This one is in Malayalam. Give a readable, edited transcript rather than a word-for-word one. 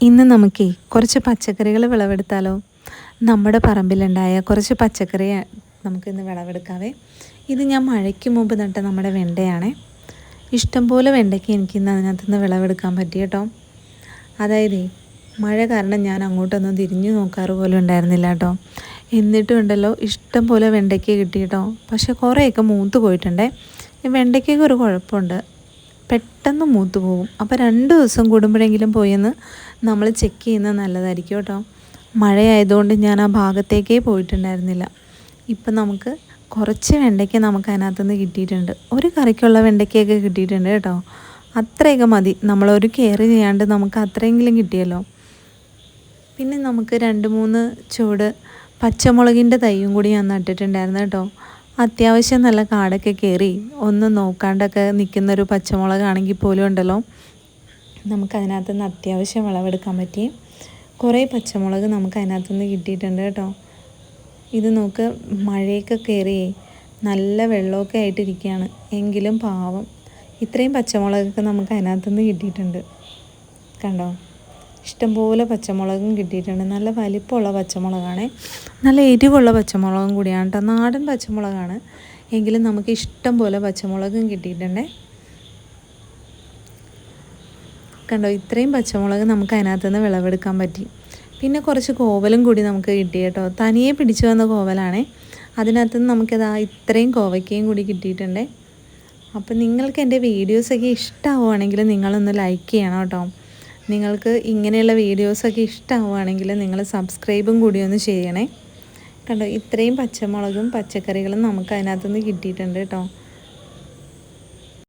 ഇന്ന് നമുക്കേ കുറച്ച് പച്ചക്കറികൾ വിളവെടുത്താലോ? നമ്മുടെ പറമ്പിലുണ്ടായ കുറച്ച് പച്ചക്കറി നമുക്കിന്ന് വിളവെടുക്കാവേ. ഇത് ഞാൻ മഴയ്ക്ക് മുമ്പ് നട്ട നമ്മുടെ വെണ്ടയാണേ. ഇഷ്ടംപോലെ വെണ്ടയ്ക്ക് എനിക്കിന്ന് അതിനകത്തുനിന്ന് വിളവെടുക്കാൻ പറ്റി കേട്ടോ. അതായത് മഴ കാരണം ഞാൻ അങ്ങോട്ടൊന്നും തിരിഞ്ഞു നോക്കാറ് പോലും ഉണ്ടായിരുന്നില്ല കേട്ടോ. എന്നിട്ടും ഉണ്ടല്ലോ ഇഷ്ടം പോലെ വെണ്ടയ്ക്ക് കിട്ടി കേട്ടോ. പക്ഷേ കുറേയൊക്കെ മൂത്ത് പോയിട്ടുണ്ടേ. ഈ വെണ്ടയ്ക്കൊക്കെ ഒരു കുഴപ്പമുണ്ട്, പെട്ടെന്ന് മൂത്ത് പോകും. അപ്പോൾ 2 ദിവസം കൂടുമ്പോഴെങ്കിലും പോയെന്ന് നമ്മൾ ചെക്ക് ചെയ്യുന്നത് നല്ലതായിരിക്കും കേട്ടോ. മഴയായതുകൊണ്ട് ഞാൻ ആ ഭാഗത്തേക്കേ പോയിട്ടുണ്ടായിരുന്നില്ല. ഇപ്പം നമുക്ക് കുറച്ച് വെണ്ടയ്ക്ക നമുക്ക് അതിനകത്തുനിന്ന് കിട്ടിയിട്ടുണ്ട്. ഒരു കറിക്കുള്ള വെണ്ടയ്ക്കയൊക്കെ കിട്ടിയിട്ടുണ്ട് കേട്ടോ. അത്രയൊക്കെ മതി, നമ്മളൊരു കെയർ ചെയ്യാണ്ട് നമുക്ക് അത്രയെങ്കിലും കിട്ടിയല്ലോ. പിന്നെ നമുക്ക് 2-3 ചുവട് പച്ചമുളകിൻ്റെ തൈയും കൂടി ഞാൻ നട്ടിട്ടുണ്ടായിരുന്നു കേട്ടോ. അത്യാവശ്യം നല്ല കാടൊക്കെ കയറി ഒന്നും നോക്കാണ്ടൊക്കെ നിൽക്കുന്നൊരു പച്ചമുളകാണെങ്കിൽ പോലും ഉണ്ടല്ലോ, നമുക്കതിനകത്തുനിന്ന് അത്യാവശ്യം വിളവെടുക്കാൻ പറ്റി. കുറേ പച്ചമുളക് നമുക്ക് അതിനകത്തുനിന്ന് കിട്ടിയിട്ടുണ്ട് കേട്ടോ. ഇത് നോക്ക്, മഴയൊക്കെ കയറി നല്ല വെള്ളമൊക്കെ ആയിട്ടിരിക്കുകയാണ്. എങ്കിലും പാവം ഇത്രയും പച്ചമുളകൊക്കെ നമുക്ക് അതിനകത്തുനിന്ന് കിട്ടിയിട്ടുണ്ട്. കണ്ടോ, ഇഷ്ടംപോലെ പച്ചമുളകും കിട്ടിയിട്ടുണ്ട്. നല്ല വലിപ്പമുള്ള പച്ചമുളകാണ്, നല്ല എരിവുള്ള പച്ചമുളകും കൂടിയാണ് കേട്ടോ. നാടൻ പച്ചമുളകാണ്, എങ്കിലും നമുക്ക് ഇഷ്ടം പോലെ പച്ചമുളകും കിട്ടിയിട്ടുണ്ട്. കണ്ടോ, ഇത്രയും പച്ചമുളക് നമുക്ക് അതിനകത്തുനിന്ന് വിളവെടുക്കാൻ പറ്റി. പിന്നെ കുറച്ച് കോവലും കൂടി നമുക്ക് കിട്ടി കേട്ടോ. തനിയെ പിടിച്ചു വന്ന കോവലാണേ. അതിനകത്തുനിന്ന് നമുക്കിതാ ഇത്രയും കോവയ്ക്കയും കൂടി കിട്ടിയിട്ടുണ്ട്. അപ്പം നിങ്ങൾക്ക് എൻ്റെ വീഡിയോസൊക്കെ ഇഷ്ടമാവുകയാണെങ്കിൽ നിങ്ങളൊന്ന് ലൈക്ക് ചെയ്യണം കേട്ടോ. നിങ്ങൾക്ക് ഇങ്ങനെയുള്ള വീഡിയോസൊക്കെ ഇഷ്ടമാവുകയാണെങ്കിൽ നിങ്ങൾ സബ്സ്ക്രൈബും കൂടി ഒന്ന് ചെയ്യണേ. കണ്ടോ, ഇത്രയും പച്ചമുളകും പച്ചക്കറികളും നമുക്ക് അതിനകത്തുനിന്ന് കിട്ടിയിട്ടുണ്ട് കേട്ടോ.